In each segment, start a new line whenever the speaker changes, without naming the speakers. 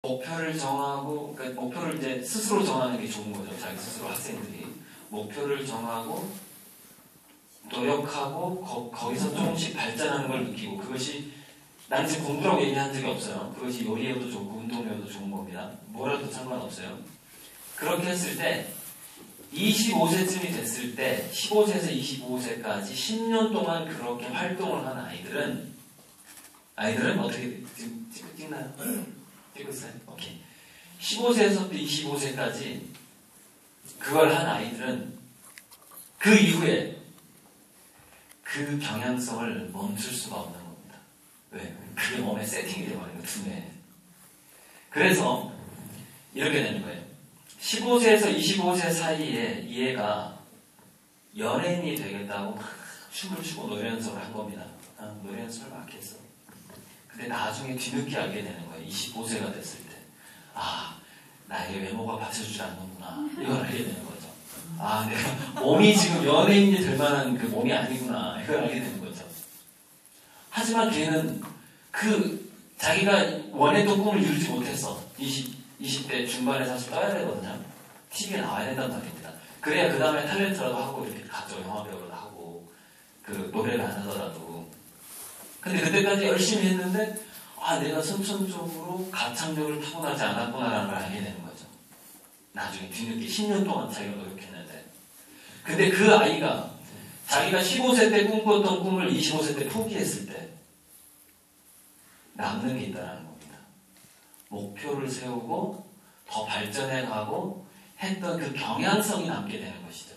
목표를 정하고, 그러니까 목표를 이제 스스로 정하는 게 좋은 거죠. 자기 스스로 학생들이. 목표를 정하고, 노력하고, 거기서 조금씩 발전하는 걸 느끼고, 그것이, 나는 지금 공부라고 얘기한 적이 없어요. 그것이 요리에도 좋고, 운동에도 좋은 겁니다. 뭐라도 상관없어요. 그렇게 했을 때, 25세쯤이 됐을 때, 15세에서 25세까지 10년 동안 그렇게 활동을 한 아이들은 어떻게, 지금 찍나요? 찍고 있어요? 오케이. 15세에서부터 25세까지 그걸 한 아이들은 그 이후에 그 경향성을 멈출 수가 없는 겁니다. 왜? 그게 몸에 세팅이 되어버린 거예요. 두뇌에. 그래서 이렇게 되는 거예요. 15세에서 25세 사이에 이 애가 연예인이 되겠다고 막 춤을 추고 노래 연습을 한 겁니다. 노래 연습을 막 했어. 근데 나중에 뒤늦게 알게 되는 거예요. 25세가 됐을 때. 아, 나의 외모가 받쳐주지 않는구나. 이걸 알게 되는 거죠. 아, 내가 몸이 지금 연예인이 될 만한 그 몸이 아니구나. 이걸 알게 되는 거죠. 하지만 걔는 자기가 원했던 꿈을 이루지 못했어. 20대 중반에 사실 떠야 되거든요. TV에 나와야 된단 말입니다. 그래야 그 다음에 탤런트라도 하고 이렇게 가죠. 영화배우라도 하고 노래를 안 하더라도. 근데 그때까지 열심히 했는데 내가 선천적으로 가창력을 타고나지 않았구나라는 걸 알게 되는 거죠. 나중에 뒤늦게 10년 동안 자기가 노력했는데. 근데 그 아이가 자기가 15세 때 꿈꿨던 꿈을 25세 때 포기했을 때 남는 게 있다는 겁니다. 목표를 세우고 더 발전해가고 했던 그 경향성이 남게 되는 것이죠.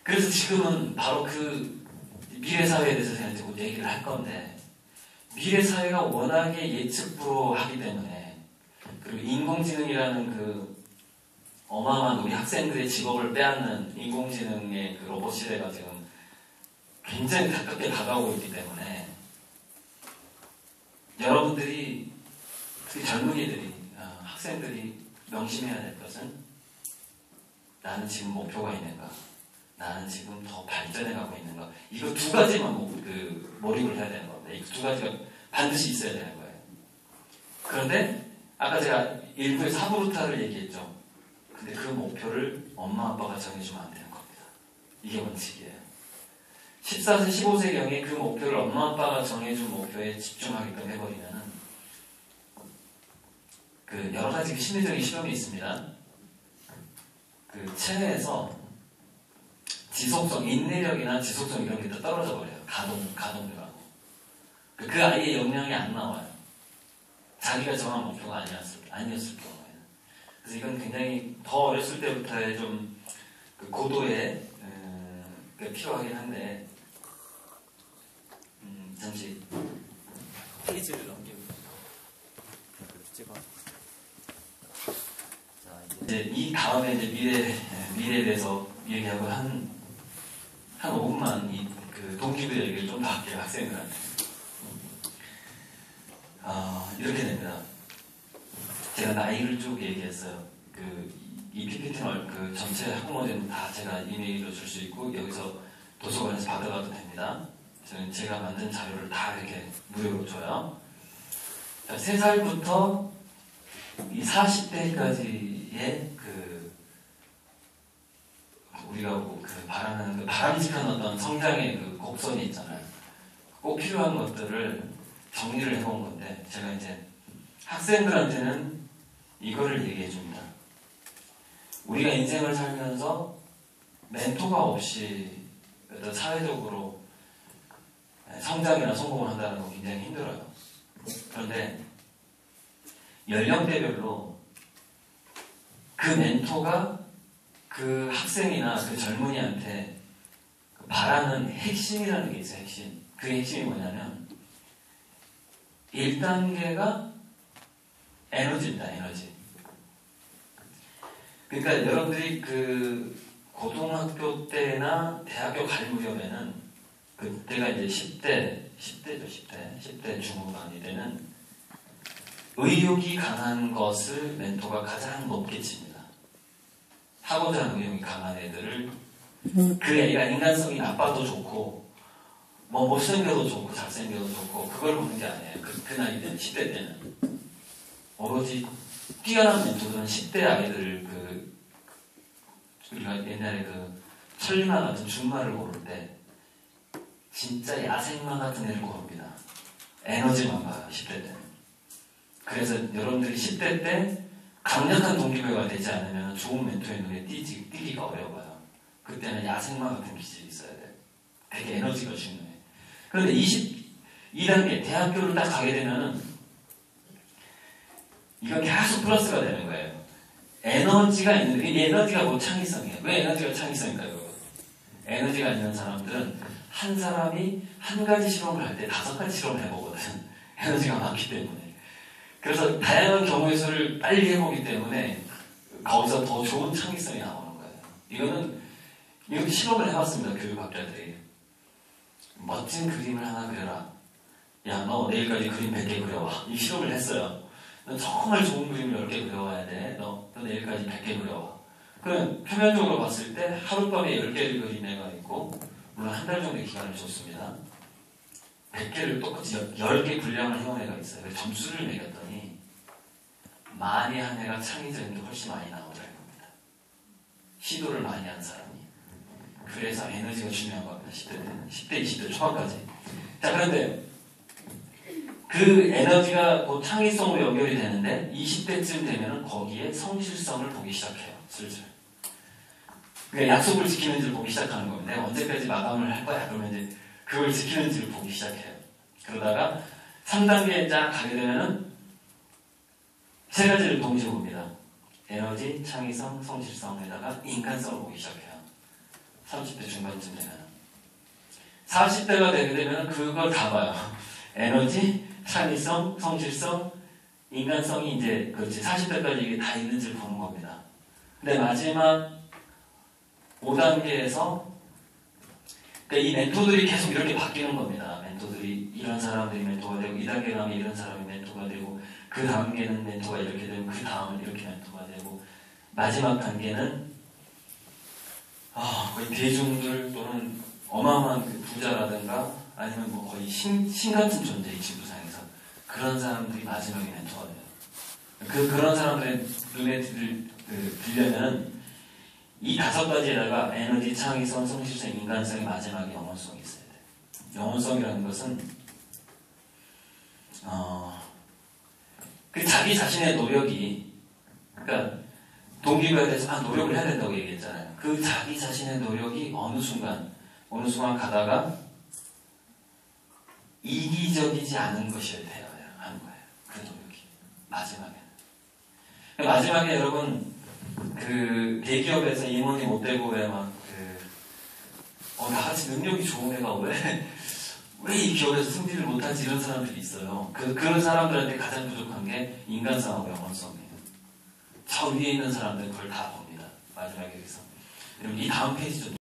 그래서 지금은 바로 그 미래사회에 대해서 제가 이제 곧 얘기를 할 건데, 미래사회가 워낙에 예측 불허하기 때문에, 그리고 인공지능이라는 그 어마어마한 우리 학생들의 직업을 빼앗는 인공지능의 그 로봇 시대가 지금 굉장히 가깝게 다가오고 있기 때문에, 여러분들이, 특히 젊은이들이, 학생들이 명심해야 될 것은, 나는 지금 목표가 있는가? 나는 지금 더 발전해가고 있는가? 이거 두 가지만 몰입을 해야 되는 겁니다. 이 두 가지가 반드시 있어야 되는 거예요. 그런데 아까 제가 일부의 사부루타를 얘기했죠. 근데 그 목표를 엄마 아빠가 정해주면 안 되는 겁니다. 이게 원칙이에요. 14세, 15세경에 그 목표를 엄마 아빠가 정해준 목표에 집중하게끔 해버리면은 여러 가지 심리적인 실험이 있습니다. 체내에서 지속성, 인내력이나 지속성 이런 게 다 떨어져 버려요. 가동력하고. 그 아이의 역량이 안 나와요. 자기가 정한 목표가 아니었을 경우에는. 그래서 이건 굉장히 더 어렸을 때부터의 좀 고도의 필요하긴 한데, 잠시 페이지를 넘기고 찍어. 자, 이제 이 다음에 이제 미래에 대해서 얘기하고 한 5분만 동기부 얘기를 좀 더 할게요, 학생들한테. 이렇게 됩니다. 제가 나이를 쭉 얘기했어요. 이 PPT는 전체 학부모들은 다 제가 이메일로 줄 수 있고, 여기서 도서관에서 받아가도 됩니다. 저는 제가 만든 자료를 다 이렇게 무료로 줘요. 자, 3살부터 이 40대까지의 우리가 바라는 바람직한 어떤 성장의 곡선이 있잖아요. 꼭 필요한 것들을 정리를 해본 건데, 제가 이제 학생들한테는 이거를 얘기해 줍니다. 우리가 인생을 살면서 멘토가 없이 어떤 사회적으로 성장이나 성공을 한다는 거 굉장히 힘들어요. 그런데 연령대별로 그 멘토가 그 학생이나 그 젊은이한테 바라는 핵심이라는 게 있어요. 핵심. 그 핵심이 뭐냐면 1단계가 에너지입니다. 에너지. 그러니까 여러분들이 고등학교 때나 대학교 갈 무렵에는 그때가 이제 10대 중후반이 되는 의욕이 강한 것을 멘토가 가장 높게 칩니다. 하고자 하는 의욕이 강한 애들을, 그 애가 인간성이 나빠도 좋고 못생겨도 좋고 잘생겨도 좋고 그걸 보는 게 아니에요. 그 나이 때는, 10대 때는. 오로지 뛰어난 멘토들은 10대 아이들 우리가 옛날에 천리마 같은 준마를 고를 때 진짜 야생마 같은 애를 고릅니다. 에너지만 봐요, 10대 때는. 그래서 여러분들이 10대 때 강력한 동기부여가 되지 않으면 좋은 멘토의 눈에 띄기가 어려워요. 그때는 야생마 같은 기질이 있어야 돼요. 되게 에너지가 중요해. 그런데 22단계, 대학교를 딱 가게 되면은 이건 계속 플러스가 되는 거예요. 에너지가 있는, 이 에너지가 뭐 창의성이에요. 왜 에너지가 창의성일까요? 에너지가 있는 사람들은 한 사람이 한 가지 실험을 할 때 5가지 실험을 해보거든. 에너지가 많기 때문에. 그래서 다양한 경우의 수를 빨리 해보기 때문에 거기서 더 좋은 창의성이 나오는 거예요. 이건 실험을 해봤습니다. 교육학자들이. 멋진 그림을 하나 그려라. 야, 너 내일까지 그림 100개 그려와. 이 실험을 했어요. 너 정말 좋은 그림을 10개 그려와야 돼. 너 내일까지 100개 그려와. 그럼 표면적으로 봤을 때 하룻밤에 10개를 그린 애가 있고, 물론 한 달 정도의 기간을 줬습니다. 100개를 똑같이 10개 분량을 해온 애가 있어요. 그래서 점수를 매겼더니 많이 한 애가 창의적인 게 훨씬 많이 나오더라는 겁니다. 시도를 많이 한 사람이. 그래서 에너지가 중요한 겁니다. 10대 때는. 10대, 20대 초반까지. 자, 그런데 그 에너지가 곧 창의성으로 연결이 되는데 20대쯤 되면 거기에 성실성을 보기 시작해요. 슬슬. 그러니까 약속을 지키는지를 보기 시작하는 겁니다. 내가 언제까지 마감을 할 거야? 그러면 이제 그걸 지키는지를 보기 시작해요. 그러다가 3단계에 쫙 가게 되면은 3가지를 동시에 봅니다. 에너지, 창의성, 성실성에다가 인간성을 보기 시작해요. 30대 중반쯤 되면. 40대가 되게 되면 그걸 다 봐요. 에너지, 창의성, 성실성, 인간성이 이제 그렇지 40대까지 이게 다 있는지를 보는 겁니다. 근데 마지막 5단계에서 그러니까 이 멘토들이 계속 이렇게 바뀌는 겁니다. 멘토들이 이런 사람들이 멘토가 되고 2단계 가면 이런 사람이 멘토가 되고 그 다음에는 멘토가 이렇게 되고 그 다음은 이렇게 멘토가 되고 마지막 단계는 거의 대중들 또는 어마어마한 그 부자라든가 아니면 뭐 거의 신 같은 존재 이 지구상에서 그런 사람들이 마지막에 멘토가 돼요. 그런 사람들의 눈에 들려면 이 5가지에다가 에너지, 창의성, 성실성, 인간성의 마지막에 영혼성이 있어야 돼요. 영혼성이라는 것은 그 자기 자신의 노력이 그러니까 동기부여에 대해서 노력을 해야 된다고 얘기했잖아요. 그 자기 자신의 노력이 어느 순간 가다가 이기적이지 않은 것이 되어야 하는 거예요. 그 노력이 마지막에 여러분 그 대기업에서 임원이 못 되고 왜 막 나같이 능력이 좋은 애가 왜 이 기업에서 승진을 못하지 이런 사람들이 있어요. 그런 사람들한테 가장 부족한 게 인간성하고 영혼성이에요. 저 위에 있는 사람들은 그걸 다 봅니다. 마지막에 여기서. 이 다음 페이지 좀